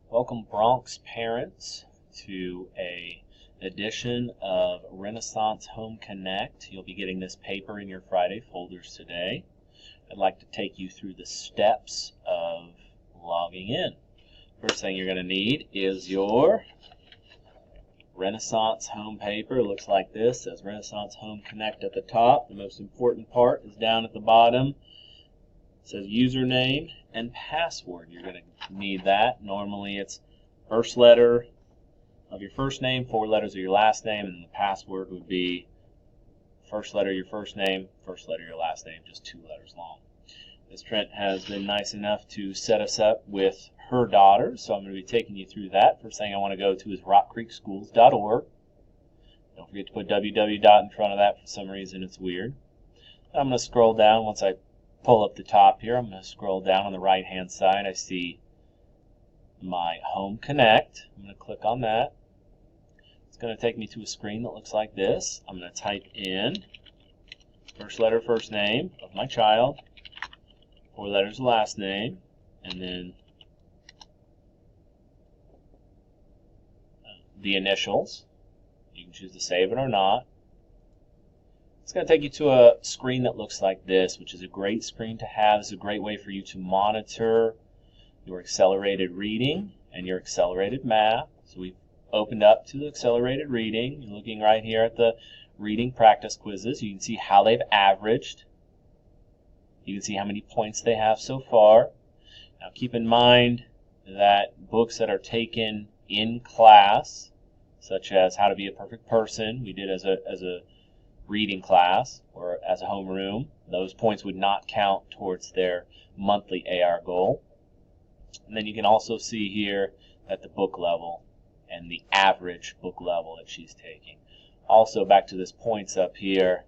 Welcome Bronx parents to a edition of Renaissance Home Connect. You'll be getting this paper in your Friday folders today. I'd like to take you through the steps of logging in. First thing you're going to need is your Renaissance Home paper. It looks like this. It says Renaissance Home Connect at the top. The most important part is down at the bottom. It says username and password. You're going to need that. Normally it's first letter of your first name, 4 letters of your last name, and the password would be first letter of your first name, first letter of your last name, just 2 letters long. Ms. Trent has been nice enough to set us up with her daughter, so I'm going to be taking you through that. First thing I want to go to is rockcreekschools.org. Don't forget to put www in front of that. For some reason it's weird. I'm going to scroll down. Once I pull up the top here, I'm going to scroll down on the right hand side. I see my Home Connect. I'm going to click on that. It's going to take me to a screen that looks like this. I'm going to type in first letter, first name of my child, 4 letters last name, and then the initials. You can choose to save it or not. It's going to take you to a screen that looks like this, which is a great screen to have. It's a great way for you to monitor your accelerated reading and your accelerated math. So we've opened up to the accelerated reading. You're looking right here at the reading practice quizzes. You can see how they've averaged. You can see how many points they have so far. Now keep in mind that books that are taken in class, such as How to Be a Perfect Person, we did as a reading class or as a homeroom, those points would not count towards their monthly AR goal. And then you can also see here at the book level and the average book level that she's taking. Also, back to this points up here,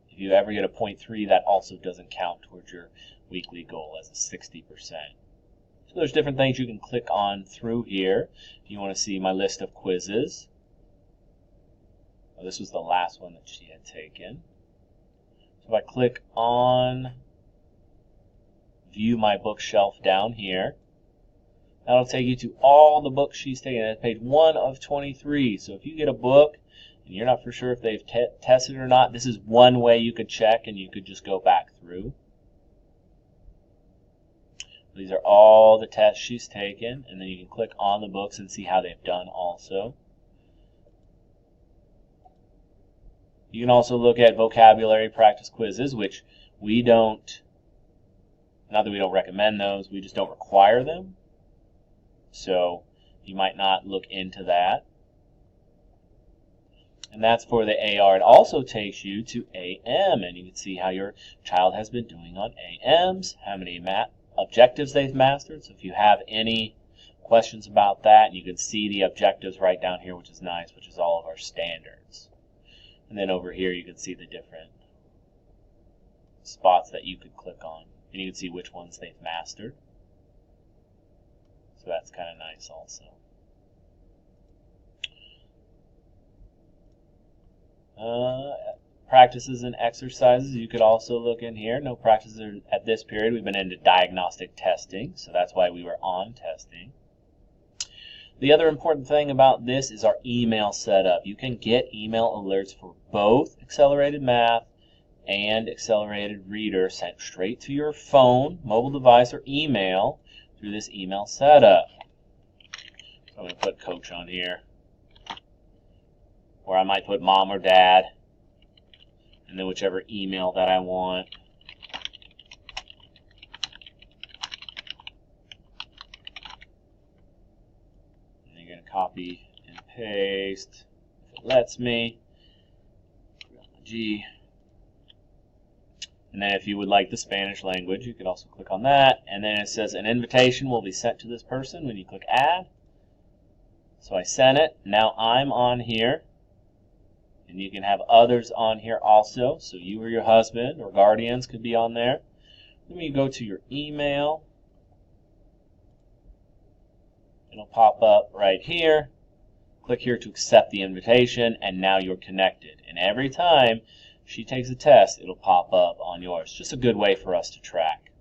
if you ever get a 0.3, that also doesn't count towards your weekly goal as a 60%. So there's different things you can click on through here. If you want to see my list of quizzes, this was the last one that she had taken. So if I click on View My Bookshelf down here, that'll take you to all the books she's taken. That's page 1 of 23. So if you get a book and you're not for sure if they've tested it or not, this is one way you could check, and you could just go back through. These are all the tests she's taken, and then you can click on the books and see how they've done also. You can also look at vocabulary practice quizzes, which we don't, not that we don't recommend those, we just don't require them. So you might not look into that. And that's for the AR. It also takes you to AM, and you can see how your child has been doing on AMs, how many objectives they've mastered. So if you have any questions about that, you can see the objectives right down here, which is nice, which is all of our standards. And then over here you can see the different spots that you could click on, and you can see which ones they've mastered. So that's kind of nice also. Practices and exercises, you could also look in here. No practices at this period. We've been into diagnostic testing, so that's why we were on testing. The other important thing about this is our email setup. You can get email alerts for both accelerated math and accelerated reader sent straight to your phone, mobile device, or email through this email setup. So I'm going to put Coach on here, or I might put Mom or Dad, and then whichever email that I want. And you're going to copy and paste, if it lets me. G. And then if you would like the Spanish language, you could also click on that. And then it says an invitation will be sent to this person when you click add. So I sent it. Now I'm on here. And you can have others on here also. So you or your husband or guardians could be on there. Then you go to your email. It'll pop up right here. Click here to accept the invitation, and now you're connected. And every time she takes a test, it'll pop up on yours. Just a good way for us to track.